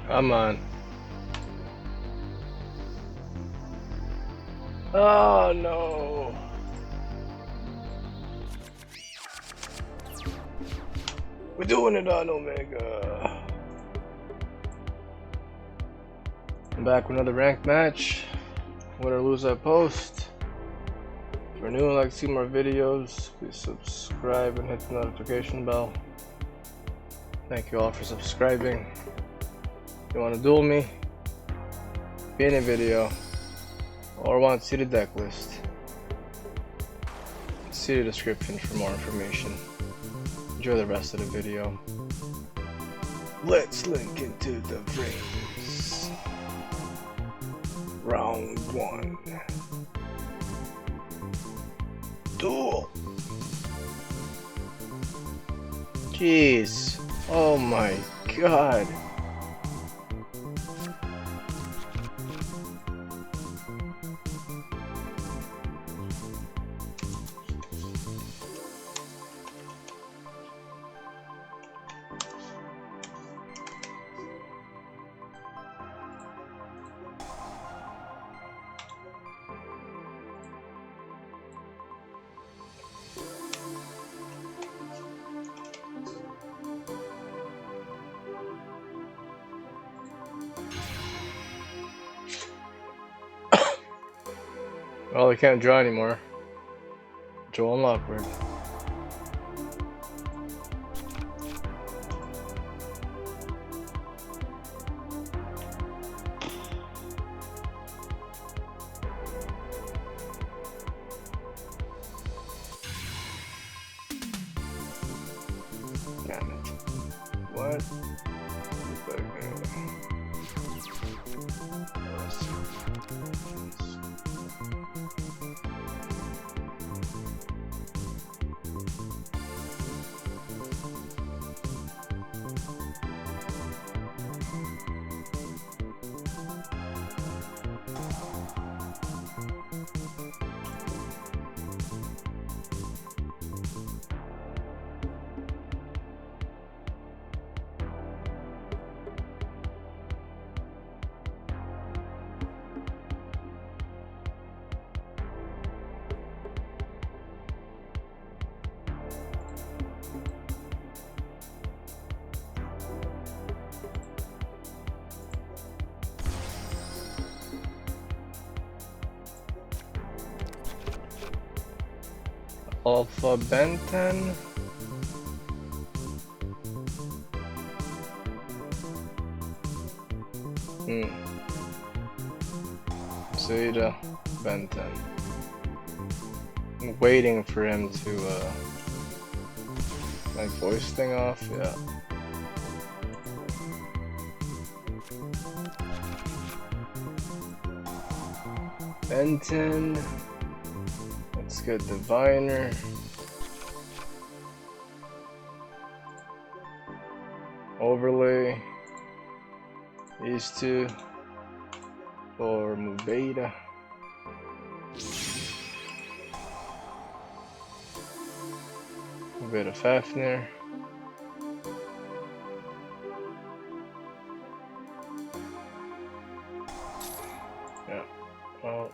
Come on. Oh no. We're doing it on Omega. I'm back with another ranked match. Win or lose, I post. If you're new and like to see more videos, please subscribe and hit the notification bell. Thank you all for subscribing. If you want to duel me, be in a video, or want to see the deck list, see the description for more information. Enjoy the rest of the video. Let's link into the frames. Round 1. Duel. Jeez. Oh my god. Well, I can't draw anymore. Joel, I'm awkward. Damn it. What? Alpha Benton. Zeta Benton. I'm waiting for him to like voice thing off, yeah. Benton. Let's get Diviner. Overlay. These two. For Mubeta. Mubeta Fafnir. Yeah. Well.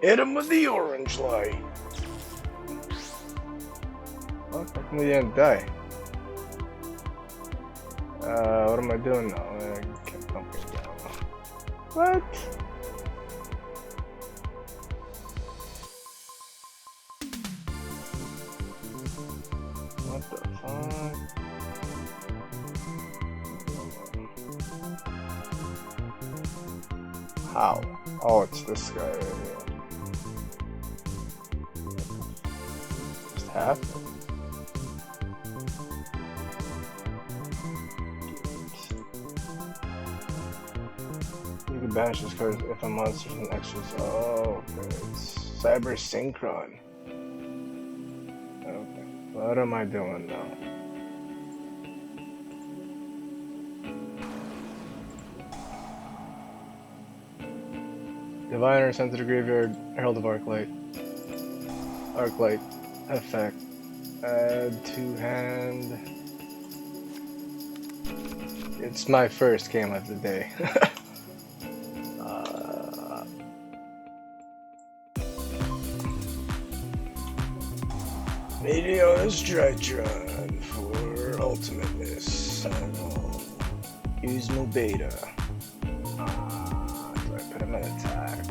Hit him with the orange light. What? How come he didn't die? What am I doing now? I can't pump it down. What? What the fuck? How? Oh, it's this guy right here. Just happened. You can banish this card if a monster from NEXUS. Oh, okay. It's Cyber Synchron. Okay. What am I doing now? Diviner sent to the graveyard. Herald of Arclight. Arclight effect. Add to hand. It's my first game of the day. Medio's Drytron for ultimateness. I'll use no beta. Do I put him in attack?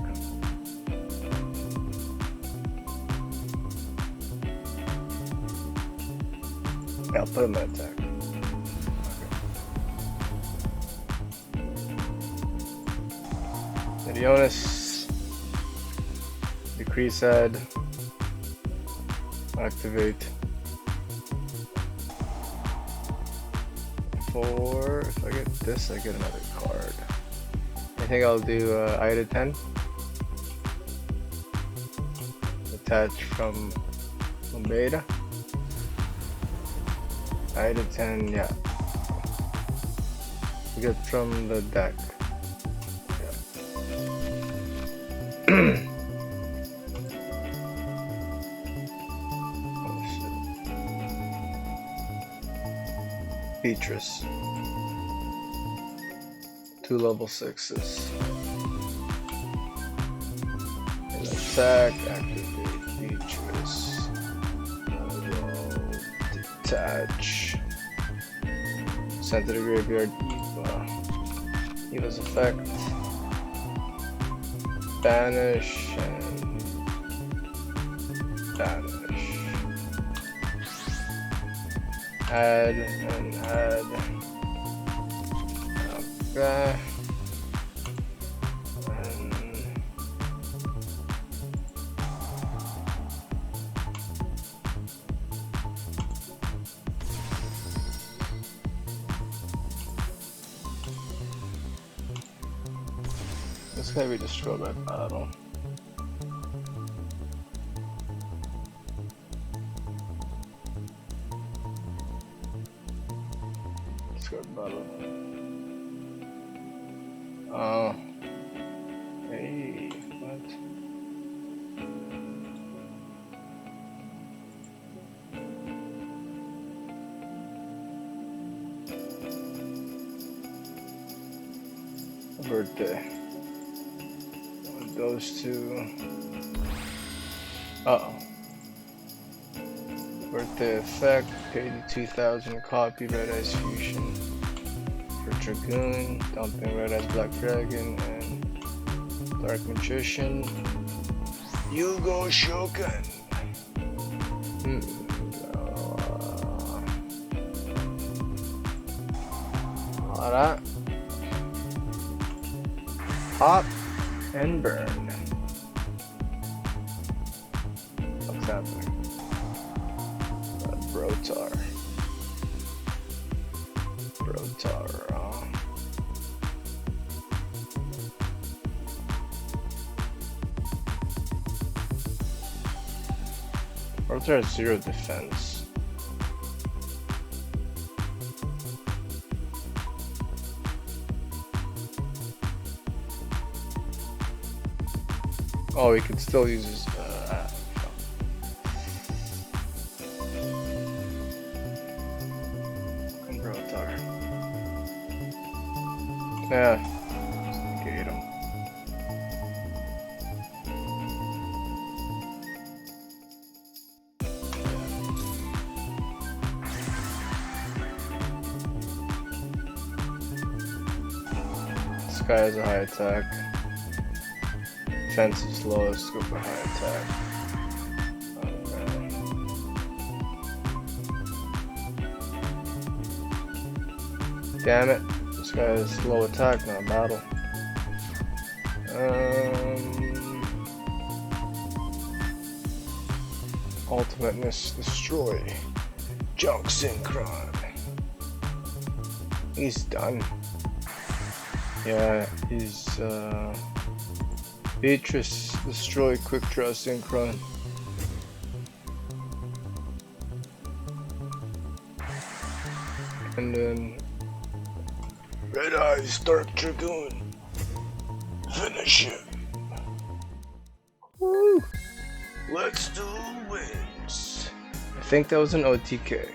Yeah, I'll put him in attack. Medionis, decrease head, activate. 4, if I get this, I get another card. I think I'll do I to 10. Attach from beta. I to 10, yeah. Get from the deck. Beatrice. 2 level 6s. And attack, activate Beatrice. Detach. Send to the graveyard Eva. Eva's effect. Banish and banish. Add and add. Okay. And this guy we destroyed by battle. Battle. Oh. Hey, what? A birthday. Those two. Uh-oh. Birthday effect, pay the 2000 copy Red Eyes Fusion for Dragoon, dumping Red Eyes Black Dragon and Dark Magician. Yugioh Shogun. Alright. Pop and burn. What's happening? Brotar. Brotar has 0 defense. Oh, he could still use his yeah, just negate him. This guy has a high attack. Defense is lowest, go for high attack. Okay. Damn it. This guy has low attack, not battle. Ultimateness, destroy. Junk Synchron. He's done. Yeah, he's Beatrice, destroy, quick draw Synchron. And then Red Eyes, Dark Dragoon. Finish him. Woo! Let's do wins. I think that was an OTK.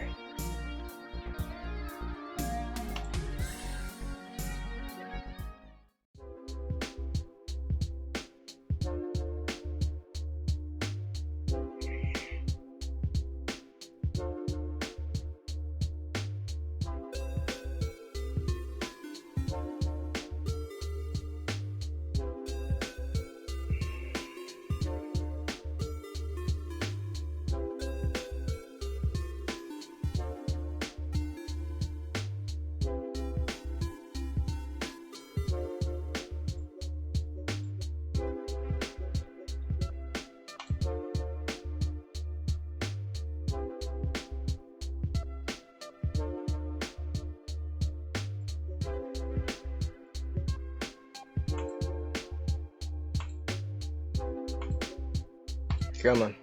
Come on.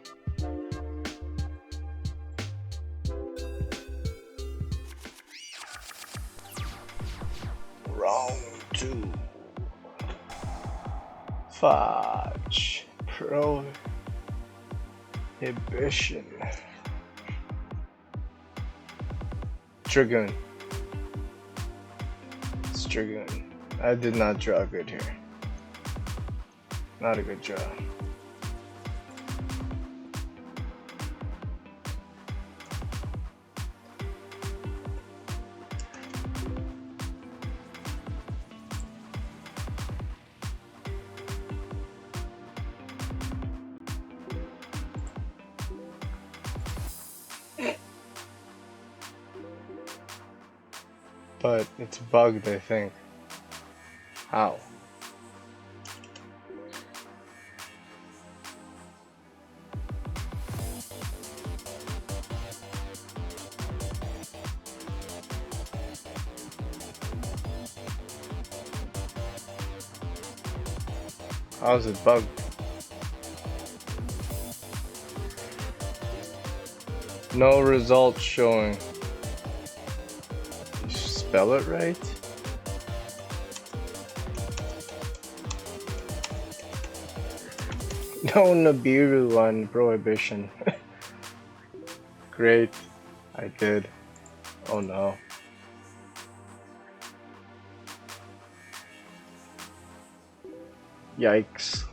Round 2. Fudge. Prohibition. Dragoon. It's Dragoon. I did not draw good here. Not a good draw. But it's bugged, I think. How? How's it bugged? No results showing. You spell it right? No Nibiru on Prohibition. Great. I did. Oh no. Yikes.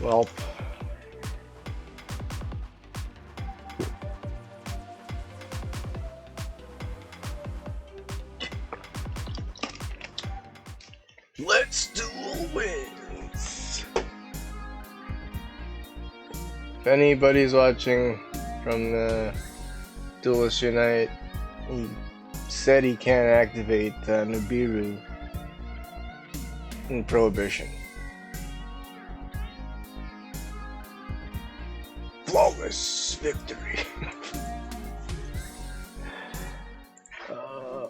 Welp. Let's duel wins. If anybody's watching from the Duelist Unite, he said he can't activate Nibiru in Prohibition. Flawless victory.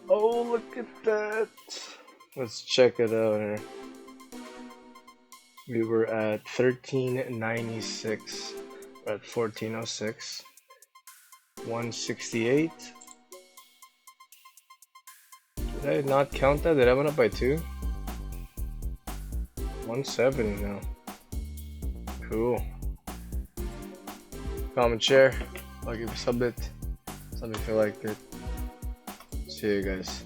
Oh, look at that. Let's check it out here. We were at 1396. We're at 1406. 168. Did I not count that? Did I went up by 2? 170 now. Cool. Comment, share. I'll give a sub it. Sub if you liked it. See you guys.